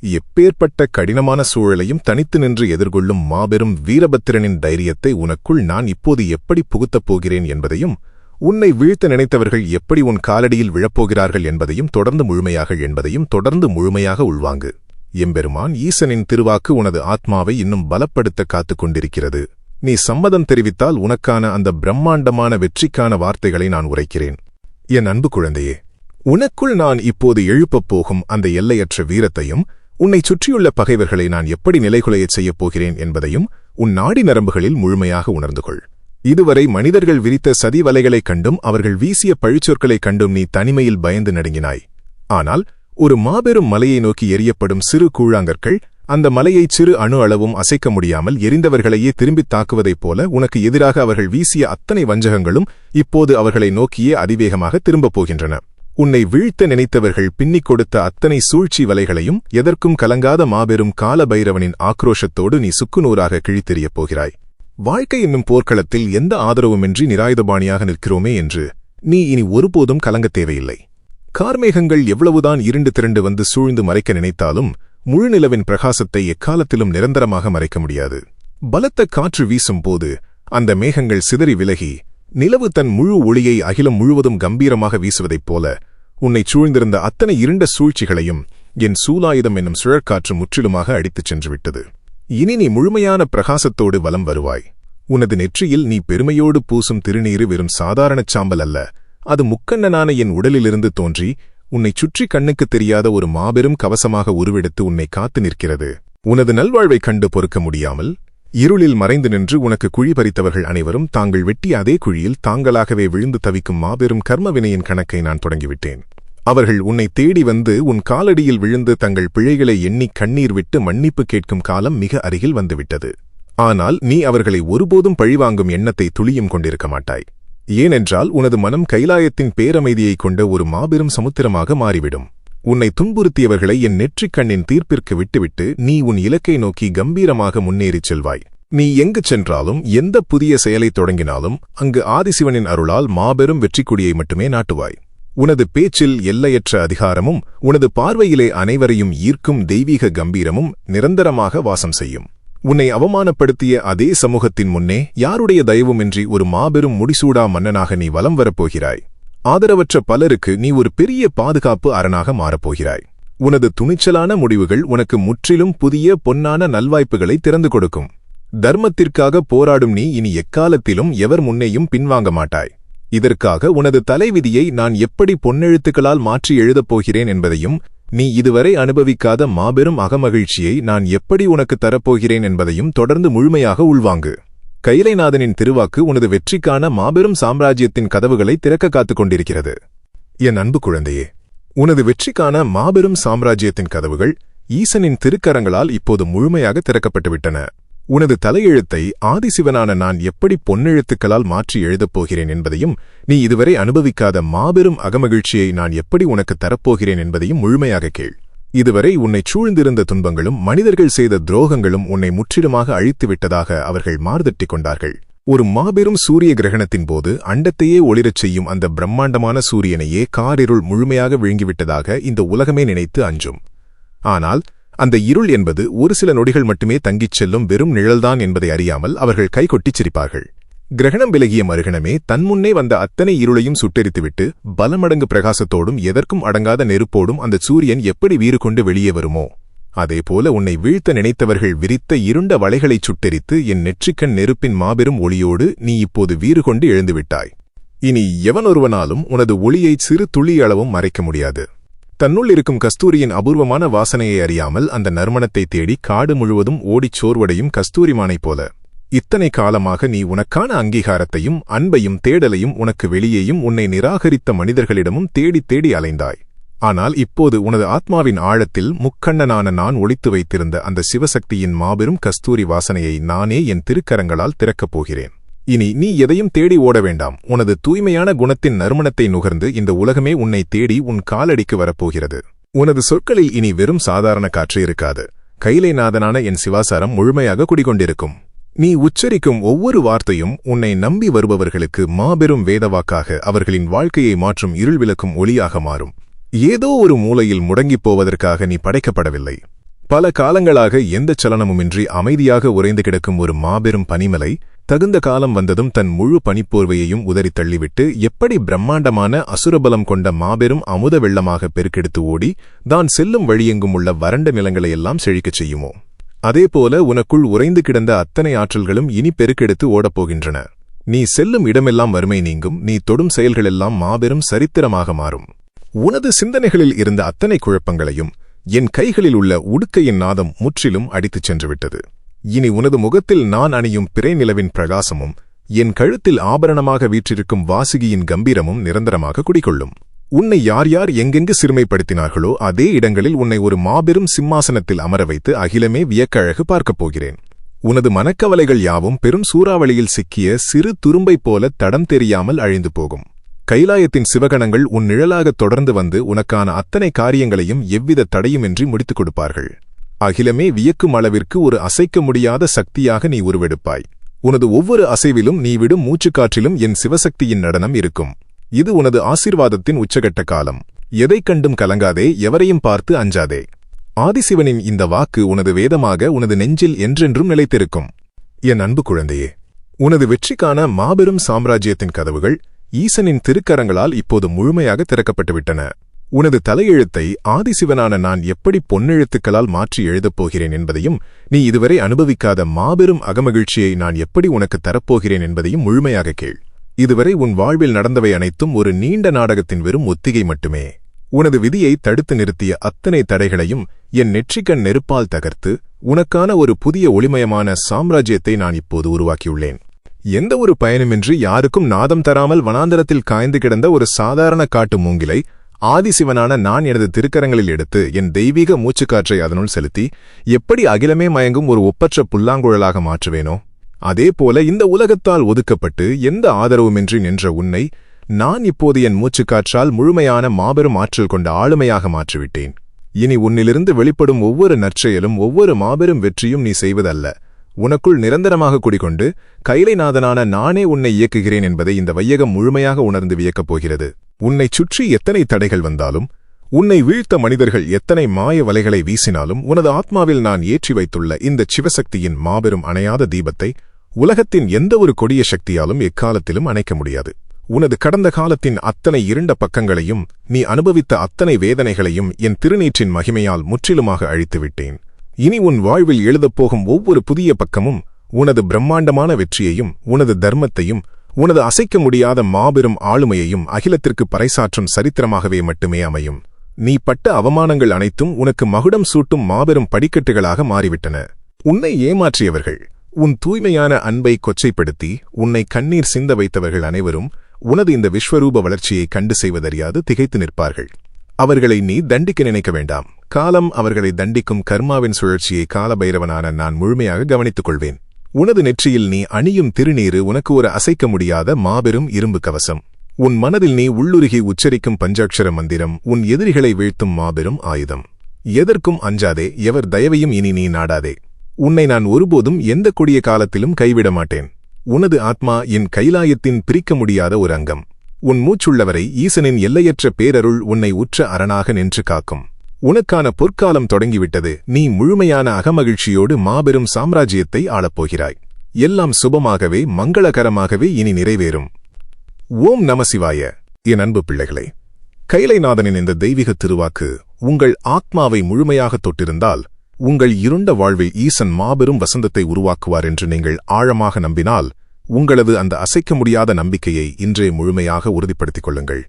எப்பேற்பட்ட கடினமான சூழலையும் தனித்து நின்று எதிர்கொள்ளும் மாபெரும் வீரபத்திரனின் தைரியத்தை உனக்குள் நான் இப்போது எப்படி புகுத்தப் போகிறேன் என்பதையும், உன்னை வீழ்த்த நினைத்தவர்கள் எப்படி உன் காலடியில் விழப்போகிறார்கள் என்பதையும் தொடர்ந்து முழுமையாக உள்வாங்கு. எம்பெருமான் ஈசனின் திருவாக்கு உனது ஆத்மாவை இன்னும் பலப்படுத்த காத்துக் கொண்டிருக்கிறது. நீ சம்மதம் தெரிவித்தால் உனக்கான அந்த பிரம்மாண்டமான வெற்றிக்கான வார்த்தைகளை நான் உரைக்கிறேன். என் அன்பு குழந்தையே, உனக்குள் நான் இப்போது எழுப்பப் போகும் அந்த எல்லையற்ற வீரத்தையும் உன்னைச் சுற்றியுள்ள பகைவர்களை நான் எப்படி நிலைகுலையச் செய்யப் போகிறேன் என்பதையும் உன் நாடி நரம்புகளில் முழுமையாக உணர்ந்து கொள். இதுவரை மனிதர்கள் விரித்த சதி வலைகளைக் கண்டும் அவர்கள் வீசிய பழிச்சொற்களைக் கண்டும் நீ தனிமையில் பயந்து நடுங்கினாய். ஆனால் ஒரு மாபெரும் மலையை நோக்கி எரியப்படும் சிறு கூழாங்கற்கள் அந்த மலையைச் சிறு அணு அளவும் அசைக்க முடியாமல் எரிந்தவர்களையே திரும்பித் தாக்குவதைப் போல உனக்கு எதிராக அவர்கள் வீசிய அத்தனை வஞ்சகங்களும் இப்போது அவர்களை நோக்கியே அதிவேகமாக திரும்பப் போகின்றன. உன்னை வீழ்த்த நினைத்தவர்கள் பின்னிக் கொடுத்த அத்தனை சூழ்ச்சி வலைகளையும் எதற்கும் கலங்காத மாபெரும் காலபைரவனின் ஆக்ரோஷத்தோடு நீ சுக்குநூறாக கிழித்தெறியப் போகிறாய். வாழ்க்கை என்னும் போர்க்களத்தில் எந்த ஆதரவுமின்றி நிராயுதபாணியாக நிற்கிறோமே என்று நீ இனி ஒருபோதும் கலங்கத் தேவையில்லை. கார்மேகங்கள் எவ்வளவுதான் இருண்டு திரண்டு வந்து சூழ்ந்து மறைக்க நினைத்தாலும் முழுநிலவின் பிரகாசத்தை எக்காலத்திலும் நிரந்தரமாக மறைக்க முடியாது. பலத்த காற்று வீசும் போது அந்த மேகங்கள் சிதறி விலகி நிலவு தன் முழு ஒளியை அகிலம் முழுவதும் கம்பீரமாக வீசுவதைப் போல உன்னைச் சூழ்ந்திருந்த அத்தனை இருண்ட சூழ்ச்சிகளையும் என் சூலாயுதம் என்னும் சுழற்காற்று முற்றிலுமாக அடித்துச் சென்றுவிட்டது. இனி நீ முழுமையான பிரகாசத்தோடு வலம் வருவாய். உனது நெற்றியில் நீ பெருமையோடு பூசும் திருநீறு வெறும் சாதாரணச் சாம்பல் அல்ல, அது முக்கண்ணனான என் உடலிலிருந்து தோன்றி உன்னைச் சுற்றி கண்ணுக்குத் தெரியாத ஒரு மாபெரும் கவசமாக உருவெடுத்து உன்னை காத்து நிற்கிறது. உனது நல்வாழ்வைக் கண்டு பொறுக்க முடியாமல் இருளில் மறைந்து நின்று உனக்கு குழி பறித்தவர்கள் அனைவரும் தாங்கள் வெட்டிய அதே குழியில் தாங்களாகவே விழுந்து தவிக்கும் மாபெரும் கர்மவினையின் கணக்கை நான் தொடங்கிவிட்டேன். அவர்கள் உன்னை தேடி வந்து உன் காலடியில் விழுந்து தங்கள் பிழைகளை எண்ணிக் கண்ணீர் விட்டு மன்னிப்பு கேட்கும் காலம் மிக அருகில் வந்துவிட்டது. ஆனால் நீ அவர்களை ஒருபோதும் பழிவாங்கும் எண்ணத்தை துளியும் கொண்டிருக்க மாட்டாய். ஏனென்றால் உனது மனம் கைலாயத்தின் பேரமைதியைக் கொண்ட ஒரு மாபெரும் சமுத்திரமாக மாறிவிடும். உன்னை துன்புறுத்தியவர்களை என் நெற்றிக் கண்ணின் தீர்ப்பிற்கு விட்டுவிட்டு நீ உன் இலக்கை நோக்கி கம்பீரமாக முன்னேறிச் செல்வாய். நீ எங்கு சென்றாலும் எந்த புதிய செயலை தொடங்கினாலும் அங்கு ஆதிசிவனின் அருளால் மாபெரும் வெற்றிக்கொடியை மட்டுமே நாட்டுவாய். உனது பேச்சில் எல்லையற்ற அதிகாரமும் உனது பார்வையிலே அனைவரையும் ஈர்க்கும் தெய்வீக கம்பீரமும் நிரந்தரமாக வாசம் செய்யும். உன்னை அவமானப்படுத்திய அதே சமூகத்தின் முன்னே யாருடைய தயவுமின்றி ஒரு மாபெரும் முடிசூடா மன்னனாக நீ வலம் வரப்போகிறாய். ஆதரவற்ற பலருக்கு நீ ஒரு பெரிய பாதுகாப்பு அரணாக மாறப்போகிறாய். உனது துணிச்சலான முடிவுகள் உனக்கு முற்றிலும் புதிய பொன்னான நல்வாய்ப்புகளை திறந்து கொடுக்கும். தர்மத்திற்காக போராடும் நீ இனி எக்காலத்திலும் எவர் முன்னேயும் பின்வாங்க மாட்டாய். இதற்காக உனது தலைவிதியை நான் எப்படி பொன்னெழுத்துக்களால் மாற்றி எழுதப் போகிறேன் என்பதையும், நீ இதுவரை அனுபவிக்காத மாபெரும் அகமகிழ்ச்சியை நான் எப்படி உனக்கு தரப்போகிறேன் என்பதையும் தொடர்ந்து முழுமையாக உள்வாங்கு. கைலைநாதனின் திருவாக்கு உனது வெற்றிக்கான மாபெரும் சாம்ராஜ்யத்தின் கதவுகளை திறக்க காத்துக் கொண்டிருக்கிறது. என் அன்பு குழந்தையே, உனது வெற்றிக்கான மாபெரும் சாம்ராஜ்யத்தின் கதவுகள் ஈசனின் திருக்கரங்களால் இப்போது முழுமையாக திறக்கப்பட்டுவிட்டன. உனது தலையெழுத்தை ஆதிசிவனான நான் எப்படி பொன்னெழுத்துக்களால் மாற்றி எழுதப் போகிறேன் என்பதையும், நீ இதுவரை அனுபவிக்காத மாபெரும் அகமகிழ்ச்சியை நான் எப்படி உனக்கு தரப்போகிறேன் என்பதையும் முழுமையாக கேள். இதுவரை உன்னைச் சூழ்ந்திருந்த துன்பங்களும் மனிதர்கள் செய்த துரோகங்களும் உன்னை முற்றிலுமாக அழித்துவிட்டதாக அவர்கள் மார்தட்டிக் கொண்டார்கள். ஒரு மாபெரும் சூரிய கிரகணத்தின் போது அண்டத்தையே ஒளிரச் செய்யும் அந்த பிரம்மாண்டமான சூரியனையே காரிருள் முழுமையாக விழுங்கிவிட்டதாக இந்த உலகமே நினைத்து அஞ்சும். ஆனால் அந்த இருள் என்பது ஒரு சில நொடிகள் மட்டுமே தங்கிச் செல்லும் வெறும் நிழல்தான் என்பதை அறியாமல் அவர்கள் கைகொட்டிச் சிரிப்பார்கள். கிரகணம் விலகிய மறுகணமே தன்முன்னே வந்த அத்தனை இருளையும் சுட்டெரித்துவிட்டு பலமடங்கு பிரகாசத்தோடும் எதற்கும் அடங்காத நெருப்போடும் அந்த சூரியன் எப்படி வீறு கொண்டு வெளியே வருமோ, அதேபோல உன்னை வீழ்த்த நினைத்தவர்கள் விரித்த இருண்ட வளைகளைச் சுட்டெரித்து என் நெற்றிக்கண் நெருப்பின் மாபெரும் ஒளியோடு நீ இப்போது வீறு கொண்டு எழுந்துவிட்டாய். இனி எவனொருவனாலும் உனது ஒளியை சிறு துளி அளவும் மறைக்க முடியாது. தன்னுள் இருக்கும் கஸ்தூரியின் அபூர்வமான வாசனையை அறியாமல் அந்த நறுமணத்தை தேடி காடு முழுவதும் ஓடிச் சோர்வடையும் கஸ்தூரிமானைப் போல இத்தனை காலமாக நீ உனக்கான அங்கீகாரத்தையும் அன்பையும் தேடலையும் உனக்கு வெளியேயும் உன்னை நிராகரித்த மனிதர்களிடமும் தேடி தேடி அலைந்தாய். ஆனால் இப்போது உனது ஆத்மாவின் ஆழத்தில் முக்கண்ணனான நான் ஒளித்து வைத்திருந்த அந்த சிவசக்தியின் மாபெரும் கஸ்தூரி வாசனையை நானே என் திருக்கரங்களால் திறக்கப் போகிறேன். இனி நீ எதையும் தேடி ஓட வேண்டாம். உனது தூய்மையான குணத்தின் நறுமணத்தை நுகர்ந்து இந்த உலகமே உன்னை தேடி உன் காலடிக்கு வரப்போகிறது. உனது சொற்களில் இனி வெறும் சாதாரண காற்று இருக்காது. கைலைநாதனான என் சிவாசாரம் முழுமையாக குடிகொண்டிருக்கும். நீ உச்சரிக்கும் ஒவ்வொரு வார்த்தையும் உன்னை நம்பி வருபவர்களுக்கு மாபெரும் வேதவாக்காக அவர்களின் வாழ்க்கையை மாற்றும் இருள் விளக்கும் ஒளியாக மாறும். ஏதோ ஒரு மூலையில் முடங்கிப் போவதற்காக நீ படைக்கப்படவில்லை. பல காலங்களாக எந்தச் சலனமுமின்றி அமைதியாக உறைந்து கிடக்கும் ஒரு மாபெரும் பனிமலை தகுந்த காலம் வந்ததும் தன் முழு பனிப்போர்வையையும் உதறி தள்ளிவிட்டு எப்படி பிரம்மாண்டமான அசுரபலம் கொண்ட மாபெரும் அமுத வெள்ளமாக பெருக்கெடுத்து ஓடி தான் செல்லும் வழியெங்கும் உள்ள வறண்ட நிலங்களையெல்லாம் செழிக்கச் செய்யுமோ, அதேபோல உனக்குள் உறைந்து கிடந்த அத்தனை ஆற்றல்களும் இனி பெருக்கெடுத்து ஓடப்போகின்றன. நீ செல்லும் இடமெல்லாம் வறுமை நீங்கும். நீ தொடும் செயல்களெல்லாம் மாபெரும் சரித்திரமாக மாறும். உனது சிந்தனைகளில் இருந்த அத்தனை குழப்பங்களையும் என் கைகளில் உள்ள உடுக்கையின் நாதம் முற்றிலும் அடித்துச் சென்றுவிட்டது. இனி உனது முகத்தில் நான் அணியும் பிறை நிலவின் பிரகாசமும் என் கழுத்தில் ஆபரணமாக வீற்றிருக்கும் வாசுகியின் கம்பீரமும் நிரந்தரமாக குடிகொள்ளும். உன்னை யார் யார் எங்கெங்கு சிறுமைப்படுத்தினார்களோ அதே இடங்களில் உன்னை ஒரு மாபெரும் சிம்மாசனத்தில் அமர வைத்து அகிலமே வியக்கழகு பார்க்கப் போகிறேன். உனது மனக்கவலைகள் யாவும் பெரும் சூறாவளியில் சிக்கிய சிறு துரும்பைப் போல தடம் தெரியாமல் அழிந்து போகும். கைலாயத்தின் சிவகணங்கள் உன் நிழலாகத் தொடர்ந்து வந்து உனக்கான அத்தனை காரியங்களையும் எவ்வித தடையுமின்றி முடித்துக் கொடுப்பார்கள். அகிலமே வியக்கும் அளவிற்கு ஒரு அசைக்க முடியாத சக்தியாக நீ உருவெடுப்பாய். உனது ஒவ்வொரு அசைவிலும் நீ விடும் மூச்சுக்காற்றிலும் என் சிவசக்தியின் நடனம் இருக்கும். இது உனது ஆசீர்வாதத்தின் உச்சகட்ட காலம். எதைக் கண்டும் கலங்காதே, எவரையும் பார்த்து அஞ்சாதே. ஆதிசிவனின் இந்த வாக்கு உனது வேதமாக உனது நெஞ்சில் என்றென்றும் நிலைத்திருக்கும். என் அன்பு குழந்தையே, உனது வெற்றிக்கான மாபெரும் சாம்ராஜ்யத்தின் கதவுகள் ஈசனின் திருக்கரங்களால் இப்போது முழுமையாக திறக்கப்பட்டுவிட்டன. உனது தலையெழுத்தை ஆதிசிவனான நான் எப்படி பொன்னெழுத்துக்களால் மாற்றி எழுதப் போகிறேன் என்பதையும், நீ இதுவரை அனுபவிக்காத மாபெரும் அகமகிழ்ச்சியை நான் எப்படி உனக்கு தரப்போகிறேன் என்பதையும் முழுமையாக கேள். இதுவரை உன் வாழ்வில் நடந்தவை அனைத்தும் ஒரு நீண்ட நாடகத்தின் வெறும் ஒத்திகை மட்டுமே. உனது விதியை தடுத்து நிறுத்திய அத்தனை தடைகளையும் என் நெற்றிக்கண் நெருப்பால் தகர்த்து உனக்கான ஒரு புதிய ஒளிமயமான சாம்ராஜ்யத்தை நான் இப்போது உருவாக்கியுள்ளேன். எந்த ஒரு பயனுமின்றி யாருக்கும் நாதம் தராமல் வனாந்தரத்தில் காய்ந்து கிடந்த ஒரு சாதாரண காட்டு மூங்கிலை ஆதிசிவனான நான் எனது திருக்கரங்களில் எடுத்து என் தெய்வீக மூச்சுக்காற்றை அதனுள் செலுத்தி எப்படி அகிலமே மயங்கும் ஒரு ஒப்பற்ற புல்லாங்குழலாக மாற்றுவேனோ, அதேபோல இந்த உலகத்தால் ஒதுக்கப்பட்டு எந்த ஆதரவுமின்றி நின்ற உன்னை நான் இப்போது என் மூச்சுக்காற்றால் முழுமையான மாபெரும் ஆற்றல் கொண்ட ஆளுமையாக மாற்றிவிட்டேன். இனி உன்னிலிருந்து வெளிப்படும் ஒவ்வொரு நற்செயலும் ஒவ்வொரு மாபெரும் வெற்றியும் நீ செய்வதல்ல, உனக்குள் நிரந்தரமாக குடிகொண்டு கைலைநாதனான நானே உன்னை இயக்குகிறேன் என்பதை இந்த வையகம் முழுமையாக உணர்ந்து வியக்கப் போகிறது. உன்னைச் சுற்றி எத்தனை தடைகள் வந்தாலும், உன்னை வீழ்த்த மனிதர்கள் எத்தனை மாய வலைகளை வீசினாலும், உனது ஆத்மாவில் நான் ஏற்றி வைத்துள்ள இந்த சிவசக்தியின் மாபெரும் அணையாத தீபத்தை உலகத்தின் எந்த ஒரு கொடிய சக்தியாலும் எக்காலத்திலும் அணைக்க முடியாது. உனது கடந்த காலத்தின் அத்தனை இருண்ட பக்கங்களையும் நீ அனுபவித்த அத்தனை வேதனைகளையும் என் திருநீற்றின் மகிமையால் முற்றிலுமாக அழித்துவிட்டேன். இனி உன் வாழ்வில் எழுதப்போகும் ஒவ்வொரு புதிய பக்கமும் உனது பிரம்மாண்டமான வெற்றியையும் உனது தர்மத்தையும் உனது அசைக்க முடியாத மாபெரும் ஆளுமையையும் அகிலத்திற்கு பறைசாற்றும் சரித்திரமாகவே மட்டுமே அமையும். நீ பட்ட அவமானங்கள் அனைத்தும் உனக்கு மகுடம் சூட்டும் மாபெரும் படிக்கட்டுகளாக மாறிவிட்டன. உன்னை ஏமாற்றியவர்கள், உன் தூய்மையான அன்பை கொச்சைப்படுத்தி உன்னை கண்ணீர் சிந்த வைத்தவர்கள் அனைவரும் உனது இந்த விஸ்வரூப வளர்ச்சியை கண்டு செய்வதறியாது திகைத்து நிற்பார்கள். அவர்களை நீ தண்டிக்க நினைக்க வேண்டாம். காலம் அவர்களை தண்டிக்கும் கர்மாவின் சுழற்சியை காலபைரவனான நான் முழுமையாக கவனித்துக் கொள்வேன். உனது நெற்றியில் நீ அணியும் திருநீறு உனக்கு ஒரு அசைக்க முடியாத மாபெரும் இரும்பு கவசம். உன் மனதில் நீ உள்ளுருகி உச்சரிக்கும் பஞ்சாட்சர மந்திரம் உன் எதிரிகளை வீழ்த்தும் மாபெரும் ஆயுதம். எதற்கும் அஞ்சாதே, எவர் தயவையும் இனி நீ நாடாதே. உன்னை நான் ஒருபோதும் எந்த கொடிய காலத்திலும் கைவிட மாட்டேன். உனது ஆத்மா என் கைலாயத்தின் பிரிக்க முடியாத ஒரு அங்கம். உன் மூச்சுள்ளவரை ஈசனின் எல்லையற்ற பேரருள் உன்னை உற்ற அரணாக நின்று காக்கும். உனக்கான பொற்காலம் தொடங்கிவிட்டது. நீ முழுமையான அகமகிழ்ச்சியோடு மாபெரும் சாம்ராஜ்யத்தை ஆளப்போகிறாய். எல்லாம் சுபமாகவே மங்களகரமாகவே இனி நிறைவேறும். ஓம் நம சிவாய. என் அன்பு பிள்ளைகளே, கைலைநாதனின் இந்த தெய்வீக திருவாக்கு உங்கள் ஆத்மாவை முழுமையாக தொட்டிருந்தால் உங்கள் இருண்ட வாழ்வில் ஈசன் மாபெரும் வசந்தத்தை உருவாக்குவார் என்று நீங்கள் ஆழமாக நம்பினால் உங்களது அந்த அசைக்க முடியாத நம்பிக்கையை இன்றே முழுமையாக உறுதிப்படுத்திக் கொள்ளுங்கள்.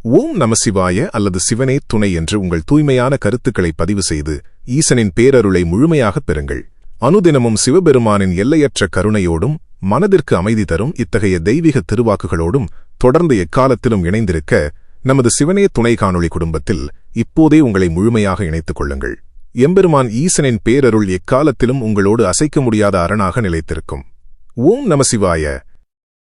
ஓம் நம சிவாய அல்லது சிவனே துணை என்று உங்கள் தூய்மையான கருத்துக்களை பதிவு செய்து ஈசனின் பேரருளை முழுமையாகப் பெறுங்கள். அனுதினமும் சிவபெருமானின் எல்லையற்ற கருணையோடும் மனதிற்கு அமைதி தரும் இத்தகைய தெய்வீக திருவாக்குகளோடும் தொடர்ந்து எக்காலத்திலும் இணைந்திருக்க நமது சிவனே துணை காணொளி குடும்பத்தில் இப்போதே உங்களை முழுமையாக இணைத்துக் கொள்ளுங்கள். எம்பெருமான் ஈசனின் பேரருள் எக்காலத்திலும் உங்களோடு அசைக்க முடியாத அரணாக நிலைத்திருக்கும். ஓம் நம சிவாய.